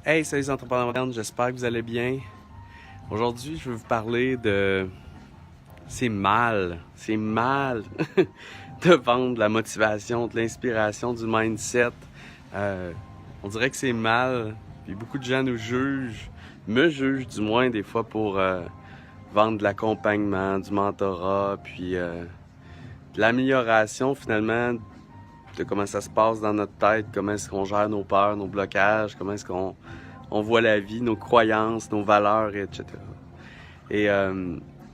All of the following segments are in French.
Hey, salut les entrepreneurs modernes, j'espère que vous allez bien. Aujourd'hui, je vais vous parler de... c'est mal de vendre de la motivation, de l'inspiration, du mindset. On dirait que c'est mal, puis beaucoup de gens nous jugent, me jugent du moins des fois pour vendre de l'accompagnement, du mentorat, puis de l'amélioration finalement de comment ça se passe dans notre tête, comment est-ce qu'on gère nos peurs, nos blocages, comment est-ce qu'on voit la vie, nos croyances, nos valeurs, etc. Et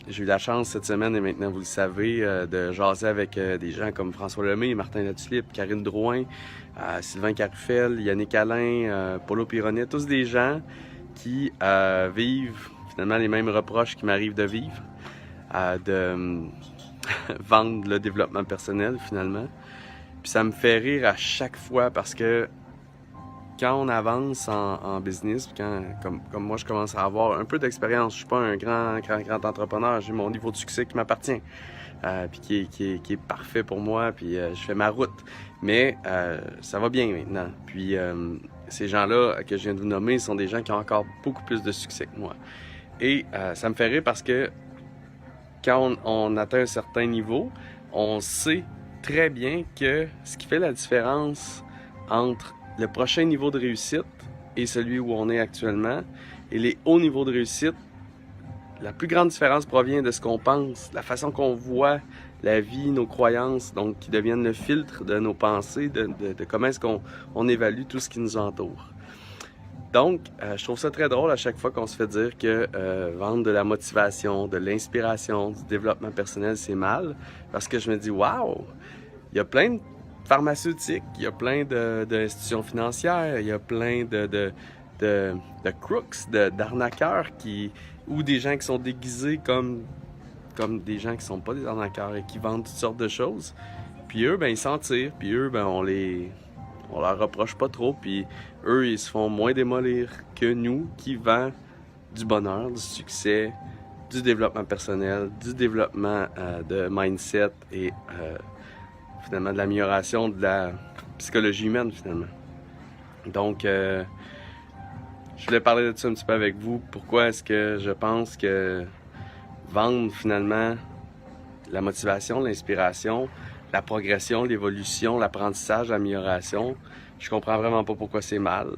j'ai eu la chance cette semaine, et maintenant vous le savez, de jaser avec des gens comme François Lemay, Martin Latulippe, Karine Drouin, Sylvain Carufel, Yannick Alain, Paulo Pironet, tous des gens qui vivent finalement les mêmes reproches qui m'arrivent de vivre, de vendre le développement personnel finalement. Puis ça me fait rire à chaque fois parce que quand on avance en business, comme moi je commence à avoir un peu d'expérience, je suis pas un grand entrepreneur, j'ai mon niveau de succès qui m'appartient, puis qui est parfait pour moi, puis je fais ma route. Mais ça va bien maintenant. Puis ces gens-là que je viens de vous nommer sont des gens qui ont encore beaucoup plus de succès que moi. Et ça me fait rire parce que quand on atteint un certain niveau, on sait très bien que ce qui fait la différence entre le prochain niveau de réussite et celui où on est actuellement, et les hauts niveaux de réussite, la plus grande différence provient de ce qu'on pense, la façon qu'on voit la vie, nos croyances, donc qui deviennent le filtre de nos pensées, de comment est-ce qu'on évalue tout ce qui nous entoure. Donc, je trouve ça très drôle à chaque fois qu'on se fait dire que vendre de la motivation, de l'inspiration, du développement personnel, c'est mal. Parce que je me dis, waouh, il y a plein de pharmaceutiques, il y a plein d'institutions financières, il y a plein de crooks, d'arnaqueurs ou des gens qui sont déguisés comme des gens qui sont pas des arnaqueurs et qui vendent toutes sortes de choses. Puis eux, ben, ils s'en tirent, puis eux, ben, on leur reproche pas trop, puis eux, ils se font moins démolir que nous qui vend du bonheur, du succès, du développement personnel, du développement de mindset et finalement de l'amélioration de la psychologie humaine finalement. Donc, je voulais parler de ça un petit peu avec vous. Pourquoi est-ce que je pense que vendre finalement la motivation, l'inspiration, la progression, l'évolution, l'apprentissage, l'amélioration, je comprends vraiment pas pourquoi c'est mal.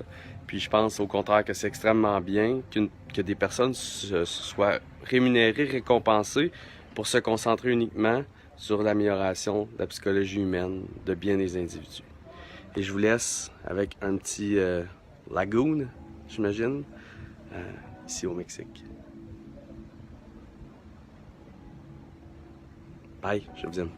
Puis je pense au contraire que c'est extrêmement bien que des personnes soient rémunérées, récompensées pour se concentrer uniquement sur l'amélioration de la psychologie humaine, de bien des individus. Et je vous laisse avec un petit lagoon, j'imagine, ici au Mexique. Bye, je vous aime.